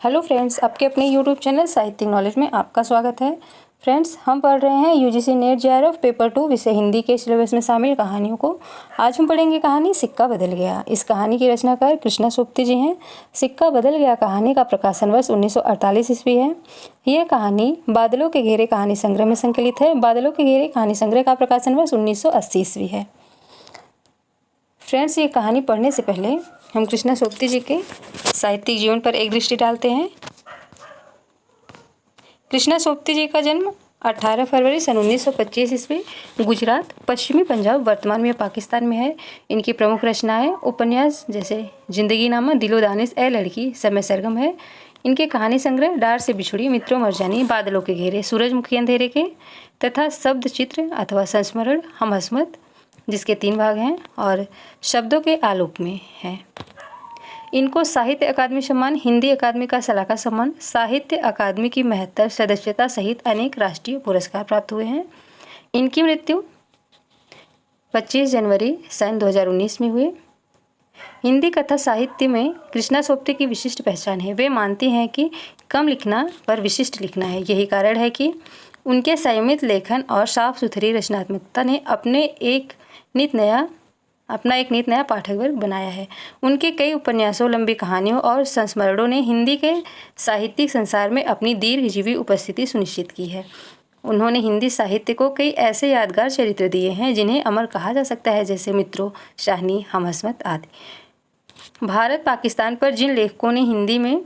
Hello friends, आपके अपने YouTube channel साहित्यिक नॉलेज में आपका स्वागत है। फ्रेंड्स, हम पढ़ रहे हैं यूजीसी नेट जेआरएफ पेपर 2 विषय हिंदी के सिलेबस में शामिल कहानियों को। आज हम पढ़ेंगे कहानी सिक्का बदल गया। इस कहानी के रचनाकार कृष्णा सोपती जी हैं। सिक्का बदल गया कहानी का प्रकाशन वर्ष 1948 ईस्वी है। यह कहानी बादलों के घेरे कहानी संग्रह में संकलित है। बादलों के घेरे कहानी संग्रह का प्रकाशन वर्ष 1980 ईस्वी है। फ्रेंड्स, ये कहानी पढ़ने से पहले हम कृष्णा सोपती जी के साहित्यिक जीवन पर एक दृष्टि डालते हैं। कृष्णा सोपती जी का जन्म 18 फरवरी सन 1925 ईस्वी गुजरात, पश्चिमी पंजाब, वर्तमान में पाकिस्तान में है। इनकी प्रमुख रचनाएं उपन्यास जैसे जिंदगी नामा, दिलो दानिश, ए लड़की, समय सरगम है। इनके कहानी संग्रह डार से बिछुड़ी, मित्रों मरजानी, बादलों के घेरे, सूरजमुखी अंधेरे के तथा शब्द चित्र अथवा संस्मरण, हम हस्मत, जिसके 3 भाग हैं, और शब्दों के आलोक में है। इनको साहित्य अकादमी सम्मान, हिंदी अकादमी का सलाहकार सम्मान, साहित्य अकादमी की 72 सदस्यता सहित अनेक राष्ट्रीय पुरस्कार प्राप्त हुए हैं। इनकी मृत्यु 25 जनवरी सन 2019 में हुई। हिंदी कथा साहित्य में कृष्णा सोपती की विशिष्ट पहचान है। वे मानती हैं कि कम लिखना पर विशिष्ट लिखना है। यही कारण है कि उनके संयमित लेखन और साफ सुथरी रचनात्मकता ने अपना एक नित नया पाठक वर्ग बनाया है। उनके कई उपन्यासों, लंबी कहानियों और संस्मरणों ने हिंदी के साहित्यिक संसार में अपनी दीर्घजीवी उपस्थिति सुनिश्चित की है। उन्होंने हिंदी साहित्य को कई ऐसे यादगार चरित्र दिए हैं जिन्हें अमर कहा जा सकता है, जैसे मित्रों, शाहनी, हम हस्मत आदि। भारत पाकिस्तान पर जिन लेखकों ने हिंदी में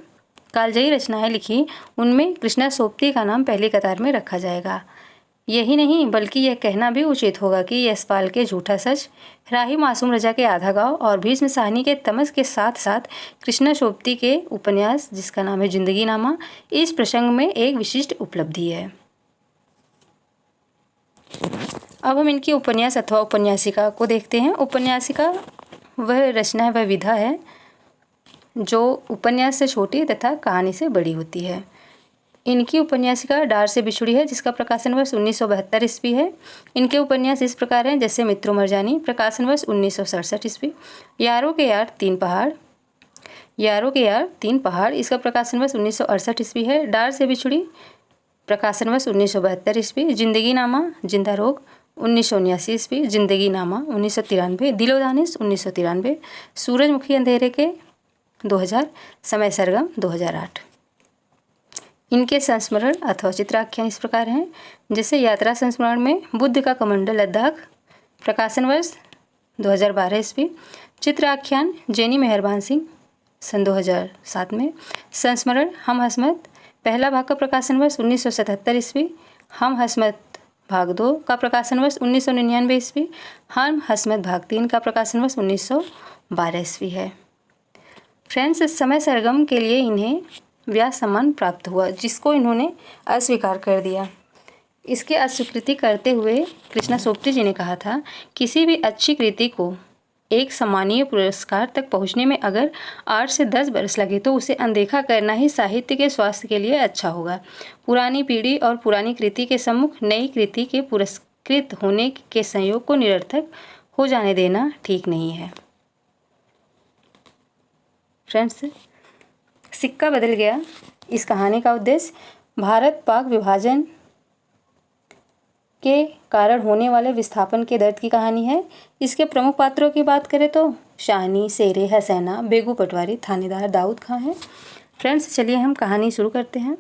कालजयी रचनाएं लिखी, उनमें कृष्णा सोपती का नाम पहली कतार में रखा जाएगा। यही नहीं, बल्कि यह कहना भी उचित होगा कि यशपाल के झूठा सच, राही मासूम रजा के आधा गाँव और भीष्म साहनी के तमस के साथ साथ कृष्णा सोपती के उपन्यास जिसका नाम है जिंदगी नामा, इस प्रसंग में एक विशिष्ट उपलब्धि है। अब हम इनकी उपन्यास अथवा उपन्यासिका को देखते हैं। उपन्यासिका वह रचना है, वह विधा है जो उपन्यास से छोटी तथा कहानी से बड़ी होती है। इनकी उपन्यासिका डार से बिछुड़ी है, जिसका प्रकाशन वर्ष 1972 ईस्वी है। इनके उपन्यास इस प्रकार हैं, जैसे मित्रों मरजानी, प्रकाशन वर्ष 1967 ईस्वी। यारों के यार तीन पहाड़, इसका प्रकाशन वर्ष 1968 ईस्वी है। डार से बिछुड़ी, प्रकाशन वर्ष 1972 ईस्वी। जिंदगी नामा, जिंदा रोग, 1979 ईस्वी। जिंदगी नामा 1993, दिलो दानिश 1993, सूरजमुखी अंधेरे के 2000, समय सरगम 2008। इनके संस्मरण अथवा चित्राख्यान इस प्रकार हैं, जैसे यात्रा संस्मरण में बुद्ध का कमंडल लद्दाख, प्रकाशन वर्ष 2012 ईस्वी। चित्राख्यान जेनी मेहरबान सिंह सन 2007 में। संस्मरण हम हस्मत, पहला भाग का प्रकाशन वर्ष 1977 ईस्वी। हम हस्मत भाग 2 का प्रकाशन वर्ष 1999 ईस्वी। हम हस्मत भाग 3 का प्रकाशन वर्ष 1912 ईस्वी है। फ्रेंड्स, इस समय सरगम के लिए इन्हें व्यास सम्मान प्राप्त हुआ, जिसको इन्होंने अस्वीकार कर दिया। इसके अस्वीकृति करते हुए कृष्णा सोपती जी ने कहा था, किसी भी अच्छी कृति को एक सम्मानीय पुरस्कार तक पहुंचने में अगर 8 से 10 वर्ष लगे तो उसे अनदेखा करना ही साहित्य के स्वास्थ्य के लिए अच्छा होगा। पुरानी पीढ़ी और पुरानी कृति के सम्मुख नई कृति के पुरस्कृत होने के संयोग को निरर्थक हो जाने देना ठीक नहीं है। फ्रेंड्स, सिक्का बदल गया इस कहानी का उद्देश्य भारत पाक विभाजन के कारण होने वाले विस्थापन के दर्द की कहानी है। इसके प्रमुख पात्रों की बात करें तो शाहनी, शेरे, हसैना, बेगू पटवारी, थानेदार, दाऊद खां हैं। फ्रेंड्स, चलिए हम कहानी शुरू करते हैं।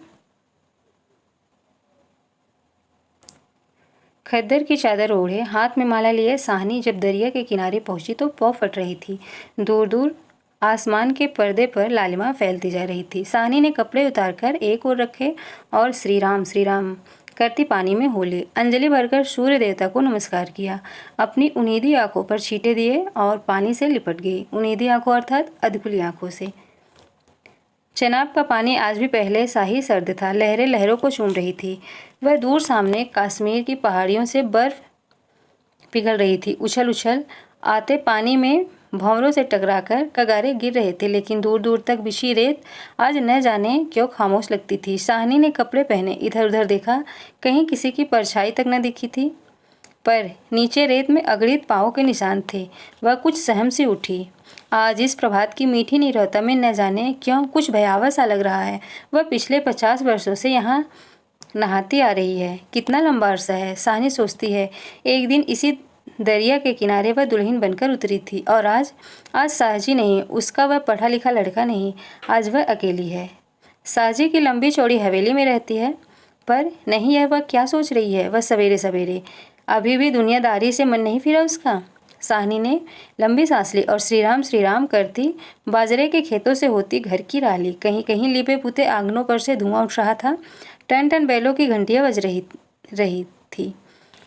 खद्दर की चादर ओढ़े, हाथ में माला लिए शाहनी जब दरिया के किनारे पहुंची तो पौ फट रही थी। दूर दूर आसमान के पर्दे पर लालिमा फैलती जा रही थी। शाहनी ने कपड़े उतारकर एक ओर रखे और श्री राम करती पानी में हो ली। अंजलि भरकर सूर्य देवता को नमस्कार किया। अपनी उनीदी आंखों पर छींटे दिए और पानी से लिपट गई। उनीदी आंखों अर्थात अधकुली आंखों से। चनाब का पानी आज भी पहले सा ही सर्द था। लहरें लहरों को चूम रही थी। वह दूर सामने कश्मीर की पहाड़ियों से बर्फ पिघल रही थी। उछल उछल आते पानी में भंवरों से टकराकर कगारे गिर रहे थे, लेकिन दूर दूर तक बिछी रेत आज न जाने क्यों खामोश लगती थी। शाहनी ने कपड़े पहने, इधर उधर देखा, कहीं किसी की परछाई तक न दिखी थी, पर नीचे रेत में अगणित पाँवों के निशान थे। वह कुछ सहम सी उठी। आज इस प्रभात की मीठी नीरवता में न जाने क्यों कुछ भयावह सा लग रहा है। वह पिछले 50 वर्षों से यहाँ नहाती आ रही है। कितना लंबा अरसा है, साहनी सोचती है। एक दिन इसी दरिया के किनारे वह दुल्हन बनकर उतरी थी और आज साहजी नहीं, उसका वह पढ़ा लिखा लड़का नहीं, आज वह अकेली है। साहजी की लंबी चौड़ी हवेली में रहती है, पर नहीं, यह वह क्या सोच रही है। वह सवेरे सवेरे अभी भी दुनियादारी से मन नहीं फिरा उसका। साहनी ने लंबी सांस ली और श्री राम करती बाजरे के खेतों से होती घर की राह ली। कहीं कहीं लिपे पुते आंगनों पर से धुआं उठ रहा था। टन टन बैलों की घंटियां बज रही थी।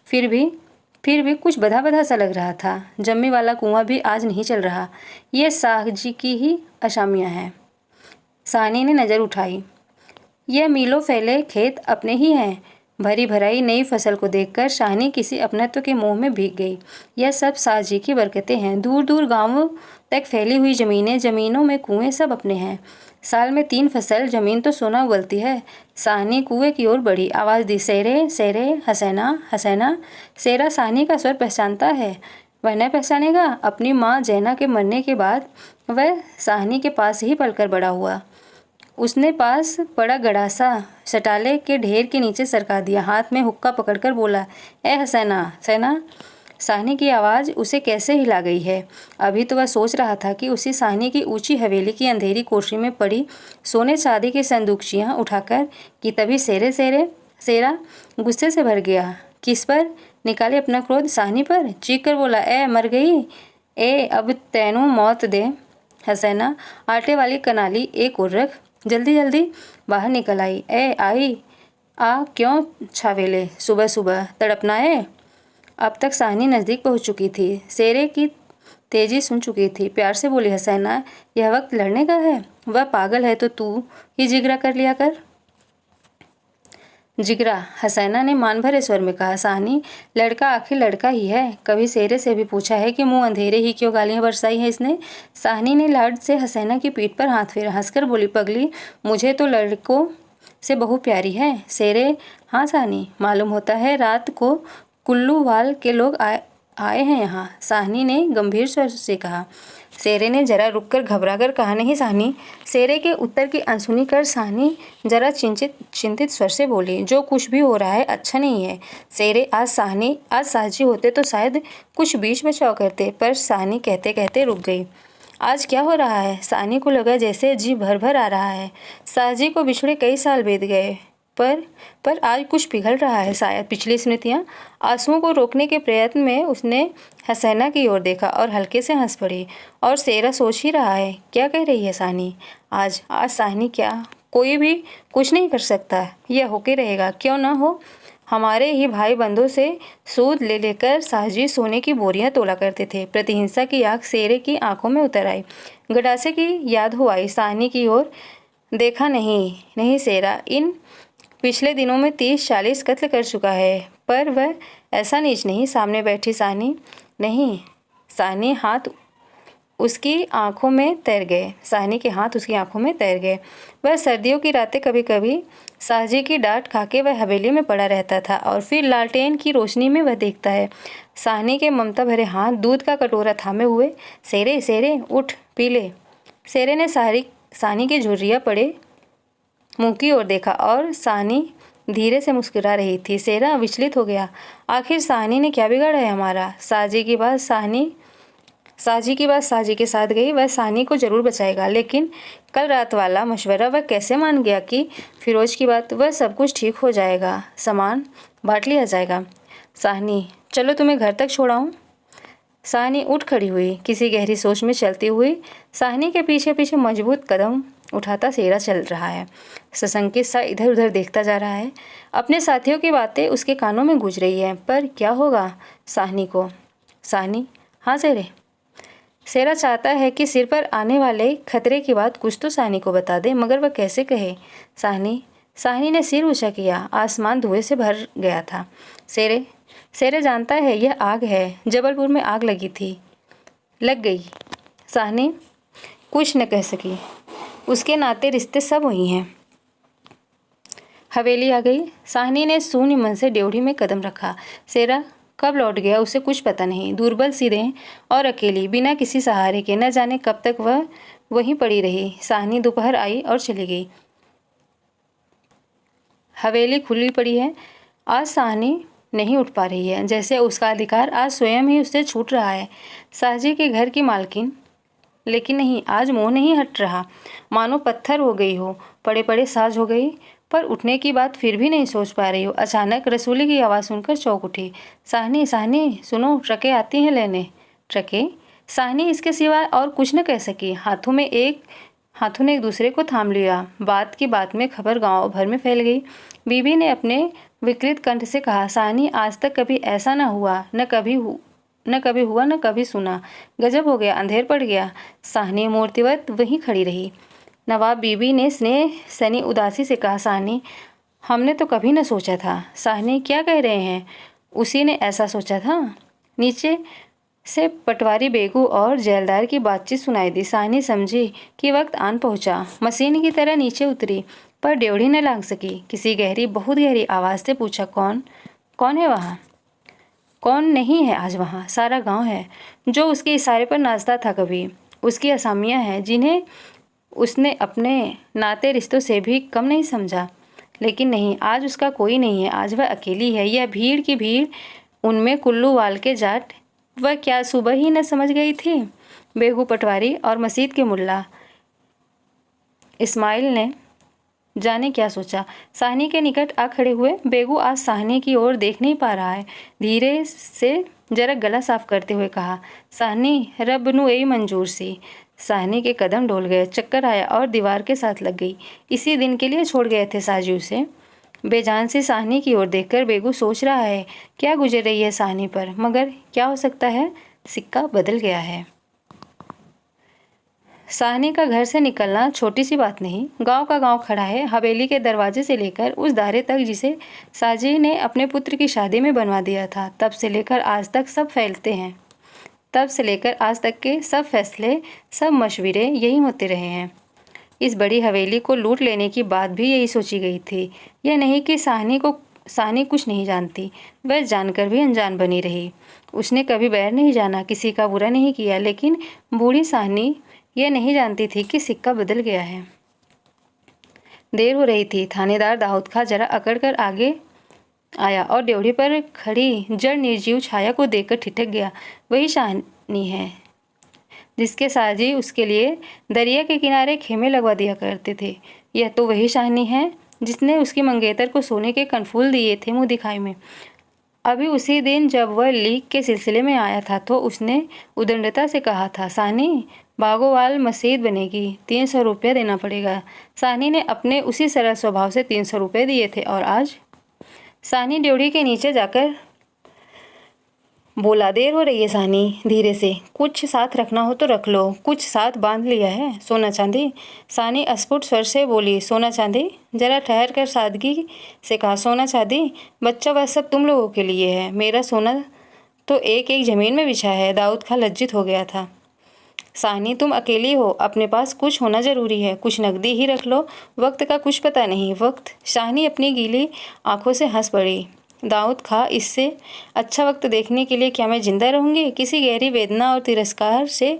फिर भी कुछ बधा बधा सा लग रहा था। जम्मी वाला कुआं भी आज नहीं चल रहा। ये साहजी की ही अशामियाँ हैं। साहनी ने नज़र उठाई। यह मीलों फैले खेत अपने ही हैं। भरी भराई नई फसल को देखकर शाहनी किसी अपनत्व के मोह में भीग गई। यह सब साहजी की बरकतें हैं। दूर दूर गांवों तक फैली हुई ज़मीनें, ज़मीनों में कुएं, सब अपने हैं। साल में 3 फसल, ज़मीन तो सोना उगलती है। साहनी कुएं की ओर बढ़ी, आवाज़ दी, सेरे सेरे, हसैना हसैना। सेरा साहनी का स्वर पहचानता है। वह न पहचानेगा? अपनी माँ जैना के मरने के बाद वह साहनी के पास ही पलकर बड़ा हुआ। उसने पास पड़ा गड़ासा शटाले के ढेर के नीचे सरका दिया। हाथ में हुक्का पकड़कर बोला, ए हसैना हसैना। साहनी की आवाज़ उसे कैसे हिला गई है। अभी तो वह सोच रहा था कि उसी साहनी की ऊंची हवेली की अंधेरी कोठरी में पड़ी सोने चांदी की संदूकचियाँ उठाकर कि तभी सेरा गुस्से से भर गया। किस पर? निकाले अपना क्रोध। साहनी पर। चीख कर बोला, ए मर गई, ए अब तैनू मौत दे। हसैना आटे वाली कनाली एक और रख, जल्दी जल्दी बाहर निकल आई। ए आई आ, क्यों छावेले, सुबह सुबह तड़पना है। अब तक साहनी नज़दीक पहुंच चुकी थी। सेरे की तेजी सुन चुकी थी। प्यार से बोली, हसैना यह वक्त लड़ने का है। वह पागल है तो तू ही जिगरा कर लिया कर। जिगरा, हसैना ने मान भरे स्वर में कहा। साहनी, लड़का आखिर लड़का ही है। कभी सेरे से भी पूछा है कि मुंह अंधेरे ही क्यों गालियां बरसाई हैं इसने। साहनी ने लाड से हसैना की पीठ पर हाथ फेरा। हंसकर बोली, पगली, मुझे तो लड़कों से बहु प्यारी है। सेरे, हाँ साहनी, मालूम होता है रात को कुल्लूवाल के लोग आए हैं यहाँ। साहनी ने गंभीर स्वर से कहा। सेरे ने जरा रुककर घबराकर कहा, नहीं साहनी। सेरे के उत्तर की अनसुनी कर साहनी जरा चिंतित स्वर से बोली, जो कुछ भी हो रहा है अच्छा नहीं है। सेरे, आज साहजी होते तो शायद कुछ बीच बचाव करते, पर साहनी कहते कहते रुक गई। आज क्या हो रहा है? साहनी को लगा जैसे जी भर भर आ रहा है। साहजी को बिछड़े कई साल बीत गए, पर आज कुछ पिघल रहा है। शायद पिछली स्मृतियाँ। आंसुओं को रोकने के प्रयत्न में उसने हसैना की ओर देखा और हल्के से हंस पड़ी। और सेरा सोच ही रहा है, क्या कह रही है साहनी। आज साहनी क्या, कोई भी कुछ नहीं कर सकता। यह होके रहेगा, क्यों ना हो। हमारे ही भाई बंधुओं से सूद ले लेकर साहजी सोने की बोरियां तोला करते थे। प्रतिहिंसा की आग सेरे की आंखों में उतर आई। गडासे की याद हो आई। साहनी की ओर देखा। नहीं सेरा, इन पिछले दिनों में 30-40 कत्ल कर चुका है, पर वह ऐसा नीच नहीं। सामने बैठी साहनी, नहीं। साहनी हाथ उसकी आंखों में तैर गए। साहनी के हाथ उसकी आंखों में तैर गए। वह सर्दियों की रातें कभी कभी साहजी की डांट खाके वह हवेली में पड़ा रहता था और फिर लालटेन की रोशनी में वह देखता है साहनी के ममता भरे हाथ दूध का कटोरा थामे हुए। सेरे सेरे, उठ पी ले। सेरे ने साहनी के झुर्रिया पड़े मुंह की ओर देखा और साहनी धीरे से मुस्कुरा रही थी। सेरा विचलित हो गया। आखिर साहनी ने क्या बिगाड़ा है हमारा। साहजी की बात साहजी के साथ गई। वह साहनी को जरूर बचाएगा, लेकिन कल रात वाला मशवरा वह कैसे मान गया कि फिरोज की बात। वह सब कुछ ठीक हो जाएगा, सामान बांट लिया जाएगा। साहनी, चलो तुम्हें घर तक छोड़ाऊँ। साहनी उठ खड़ी हुई, किसी गहरी सोच में चलती हुई। साहनी के पीछे पीछे मजबूत कदम उठाता सेरा चल रहा है। सशंकित सा इधर उधर देखता जा रहा है। अपने साथियों की बातें उसके कानों में गूंज रही है, पर क्या होगा साहनी को। साहनी, हाँ सेरे। सेरा चाहता है कि सिर पर आने वाले खतरे की बात कुछ तो साहनी को बता दे, मगर वह कैसे कहे। साहनी ने सिर ऊंचा किया। आसमान धुएं से भर गया था। सेरे जानता है यह आग है। जबलपुर में आग लग गई। साहनी कुछ न कह सकी। उसके नाते रिश्ते सब वही हैं। हवेली आ गई। साहनी ने शून्य मन से ड्योढ़ी में कदम रखा। सेरा कब लौट गया उसे कुछ पता नहीं। दुर्बल सीधे और अकेली, बिना किसी सहारे के, न जाने कब तक वह वहीं पड़ी रही। साहनी दोपहर आई और चली गई। हवेली खुली पड़ी है। आज साहनी नहीं उठ पा रही है, जैसे उसका अधिकार आज स्वयं ही उससे छूट रहा है। साहजी के घर की मालकिन, लेकिन नहीं, आज मोह नहीं हट रहा, मानो पत्थर हो गई हो, पड़े पड़े साज हो गई, पर उठने की बात फिर भी नहीं सोच पा रही हो। अचानक रसूली की आवाज़ सुनकर चौंक उठी। साहनी, साहनी, सुनो, ट्रकें आती हैं लेने। ट्रकें? साहनी इसके सिवा और कुछ न कह सकी। हाथों ने एक दूसरे को थाम लिया। बात की बात में खबर गांव भर में फैल गई। बीबी ने अपने विकृत कंठ से कहा, साहनी, आज तक कभी ऐसा न हुआ, न कभी हुआ, न कभी सुना। गजब हो गया, अंधेर पड़ गया। साहनी मूर्तिवत वहीं खड़ी रही। नवाब बीबी ने स्नेह सनी उदासी से कहा, साहनी, हमने तो कभी न सोचा था। साहनी, क्या कह रहे हैं? उसी ने ऐसा सोचा था। नीचे से पटवारी बेगू और जेलदार की बातचीत सुनाई दी। साहनी समझी कि वक्त आन पहुंचा। मशीन की तरह नीचे उतरी, पर ड्योढ़ी न लांघ सकी। किसी गहरी, बहुत गहरी आवाज़ से पूछा, कौन है वहाँ? कौन नहीं है आज वहाँ? सारा गांव है, जो उसके इशारे पर नाचता था कभी। उसकी असामियाँ हैं, जिन्हें उसने अपने नाते रिश्तों से भी कम नहीं समझा। लेकिन नहीं, आज उसका कोई नहीं है। आज वह अकेली है। यह भीड़ की भीड़, उनमें कुल्लू वाल के जाट, वह क्या सुबह ही न समझ गई थी? बेगू पटवारी और मस्जिद के मुल्ला इस्माइल ने जाने क्या सोचा। साहनी के निकट आ खड़े हुए। बेगू आज साहनी की ओर देख नहीं पा रहा है। धीरे से जरा गला साफ करते हुए कहा, साहनी, रब नू यही मंजूर सी। साहनी के कदम डोल गए, चक्कर आया और दीवार के साथ लग गई। इसी दिन के लिए छोड़ गए थे साजी उसे। बेजान से साहनी की ओर देखकर बेगू सोच रहा है, क्या गुजर रही है साहनी पर, मगर क्या हो सकता है? सिक्का बदल गया है। साहनी का घर से निकलना छोटी सी बात नहीं। गांव का गांव खड़ा है, हवेली के दरवाजे से लेकर उस दायरे तक जिसे साजी ने अपने पुत्र की शादी में बनवा दिया था। तब से लेकर आज तक सब फैलते हैं। तब से लेकर आज तक के सब फैसले, सब मशवरे यही होते रहे हैं। इस बड़ी हवेली को लूट लेने की बात भी यही सोची गई थी। यह नहीं कि साहनी कुछ नहीं जानती, वह जानकर भी अनजान बनी रही। उसने कभी बैर नहीं जाना, किसी का बुरा नहीं किया, लेकिन बूढ़ी साहनी यह नहीं जानती थी कि सिक्का बदल गया है। देर हो रही थी। थानेदार दाऊद खां जरा अकड़ कर आगे आया और ड्योढ़ी पर खड़ी जड़ निर्जीव छाया को देखकर ठिठक गया। वही साहनी है जिसके साजी उसके लिए दरिया के किनारे खेमे लगवा दिया करते थे। यह तो वही साहनी है जिसने उसकी मंगेतर को सोने के कनफूल दिए थे मुँह दिखाई में। अभी उसी दिन जब वह लीक के सिलसिले में आया था तो उसने उदंडता से कहा था, साहनी, बागोवाल मस्जिद बनेगी, 300 रुपया देना पड़ेगा। साहनी ने अपने उसी सरल स्वभाव से 300 रुपये दिए थे और आज साहनी ड्योढ़ी के नीचे जाकर बोला, देर हो रही है साहनी, धीरे से, कुछ साथ रखना हो तो रख लो। कुछ साथ बांध लिया है? सोना चांदी? साहनी अस्फुट स्वर से बोली, सोना चांदी? जरा ठहर कर सादगी से कहा, सोना चांदी? बच्चा वह सब तुम लोगों के लिए है, मेरा सोना तो एक एक ज़मीन में बिछा है। दाऊद खां लज्जित हो गया था। साहनी, तुम अकेली हो, अपने पास कुछ होना ज़रूरी है, कुछ नकदी ही रख लो, वक्त का कुछ पता नहीं। वक्त? साहनी अपनी गीली आंखों से हंस पड़ी। दाऊद खां, इससे अच्छा वक्त देखने के लिए क्या मैं जिंदा रहूंगी? किसी गहरी वेदना और तिरस्कार से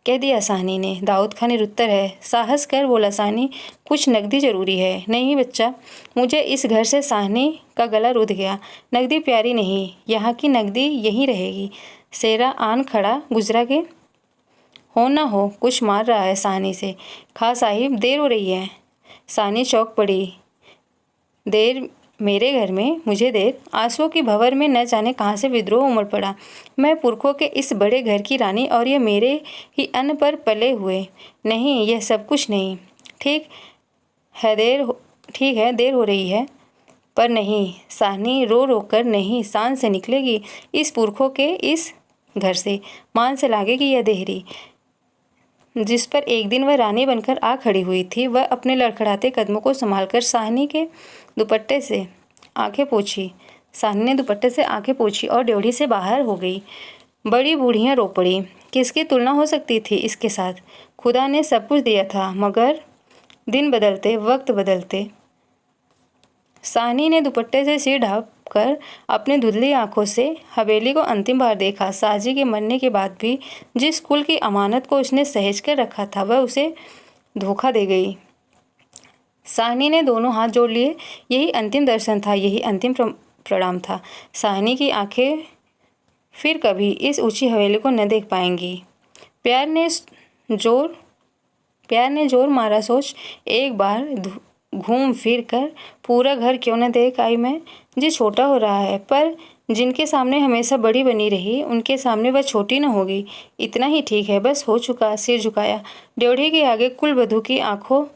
कह दिया साहनी ने। दाऊद खां निरुत्तर है। साहस कर बोला, साहनी, कुछ नकदी जरूरी है। नहीं बच्चा, मुझे इस घर से। साहनी का गला रुध गया। नकदी प्यारी नहीं, यहाँ की नकदी यहीं रहेगी। सेरा आन खड़ा, गुजरा के हो ना हो, कुछ मार रहा है साहनी से। खां साहिब, देर हो रही है। साहनी चौंक पड़ी। देर मेरे घर में? मुझे देर? आंसुओं की भंवर में न जाने कहाँ से विद्रोह उमड़ पड़ा। मैं पुरखों के इस बड़े घर की रानी और ये मेरे ही अन्न पर पले हुए। नहीं, यह सब कुछ नहीं। ठीक है, देर हो रही है, पर नहीं। साहनी रो रो कर नहीं, शान से निकलेगी इस पुरखों के इस घर से। मान से लागेगी यह देहरी जिस पर एक दिन वह रानी बनकर आ खड़ी हुई थी। वह अपने लड़खड़ाते कदमों को संभालकर साहनी के दुपट्टे से आंखें पोंछी। साहनी ने दुपट्टे से आंखें पोंछी और ड्योढ़ी से बाहर हो गई। बड़ी बूढ़ियाँ रो पड़ी। किसकी तुलना हो सकती थी इसके साथ? खुदा ने सब कुछ दिया था, मगर दिन बदलते, वक्त बदलते। साहनी ने दुपट्टे से सिर ढाँप कर अपने धुंधली आंखों से हवेली को अंतिम बार देखा। साजी के मरने के बाद भी जिस कुल की अमानत को उसने सहेज कर रखा था वह उसे धोखा दे गई। साहनी ने दोनों हाथ जोड़ लिए। यही अंतिम दर्शन था, यही अंतिम प्रणाम था। साहनी की आंखें फिर कभी इस ऊंची हवेली को न देख पाएंगी। प्यार ने जोर मारा सोच, एक बार घूम फिर कर पूरा घर क्यों न देख आई मैं। जी छोटा हो रहा है, पर जिनके सामने हमेशा बड़ी बनी रही उनके सामने वह छोटी न होगी। इतना ही ठीक है, बस हो चुका। सिर झुकाया। ड्योढ़ी के आगे कुल वधू की आंखों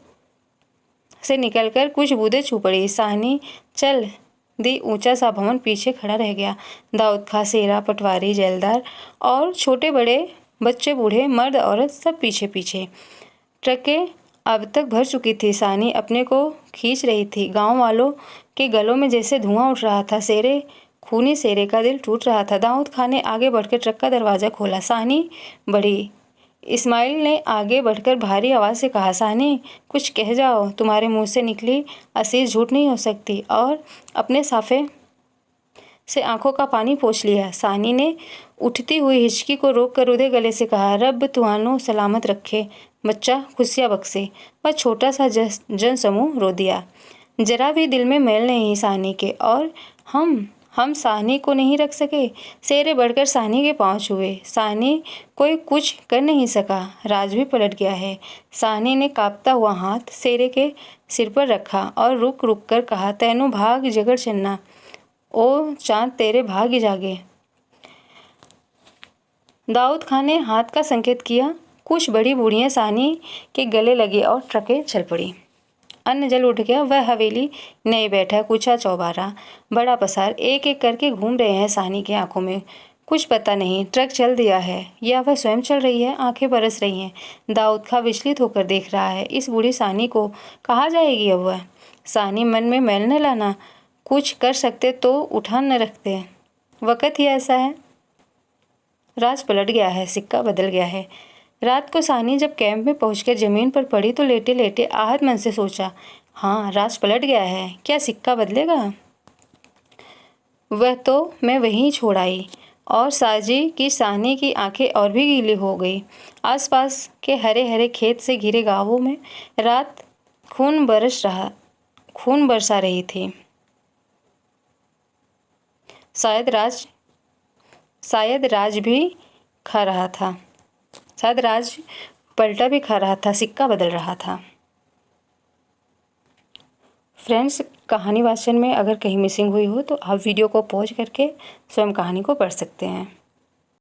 से निकलकर कुछ बूंदें छू पड़ी। साहनी चल दी। ऊंचा सा भवन पीछे खड़ा रह गया। दाऊद खां, सेरा, पटवारी, जैलदार और छोटे बड़े, बच्चे बूढ़े, मर्द औरत सब पीछे पीछे। ट्रकें अब तक भर चुकी थी। साहनी अपने को खींच रही थी। गांव वालों के गलों में जैसे धुआं उठ रहा था। खूनी सेरे का दिल टूट रहा था। दाऊद खां ने आगे बढ़कर ट्रक का दरवाज़ा खोला। साहनी बढ़ी। इस्माइल ने आगे बढ़कर भारी आवाज़ से कहा, साहनी कुछ कह जाओ, तुम्हारे मुंह से निकली असीस झूठ नहीं हो सकती। और अपने साफे से आंखों का पानी पोंछ लिया। साहनी ने उठती हुई हिचकी को रोक कर उधे गले से कहा, रब तुहानो सलामत रखे, बच्चा खुशियाँ बख्शे। वह छोटा सा जन समूह रो दिया। जरा भी दिल में मैल नहीं साहनी के। और हम साहनी को नहीं रख सके। सेरे बढ़कर साहनी के पांव छुए। साहनी कोई कुछ कर नहीं सका। राज भी पलट गया है। साहनी ने कांपता हुआ हाथ सेरे के सिर पर रखा और रुक रुक कर कहा, तैनू भाग जगड़ चन्ना, ओ चांद तेरे भाग्य जागे। दाऊद खां ने हाथ का संकेत किया। कुछ बड़ी बूढ़ियां साहनी के गले लगी और ट्रकें चल पड़ी। अन्न जल उठ गया। वह हवेली नहीं बैठा, कूचा चौबारा, बड़ा पसार एक एक करके घूम रहे हैं साहनी की आंखों में। कुछ पता नहीं ट्रक चल दिया है या वह स्वयं चल रही है। आंखें बरस रही हैं। दाऊद खां विचलित होकर देख रहा है। इस बूढ़ी साहनी को कहाँ जाएगी अब वह। साहनी मन में मैल न लाना, कुछ कर सकते तो उठान न रखते। वक़्त ही ऐसा है। राज पलट गया है, सिक्का बदल गया है। रात को साहनी जब कैंप में पहुंचकर जमीन पर पड़ी तो लेटे लेटे आहत मन से सोचा, हाँ राज पलट गया है। क्या सिक्का बदलेगा? वह तो मैं वहीं छोड़ आई। और साजी की साहनी की आंखें और भी गीली हो गई। आसपास के हरे हरे खेत से घिरे गांवों में रात खून बरसा रही थी। शायद राज भी खा रहा था। शायद राज पलटा भी खा रहा था, सिक्का बदल रहा था। फ्रेंड्स, कहानी वाचन में अगर कहीं मिसिंग हुई हो तो आप वीडियो को पॉज करके स्वयं कहानी को पढ़ सकते हैं।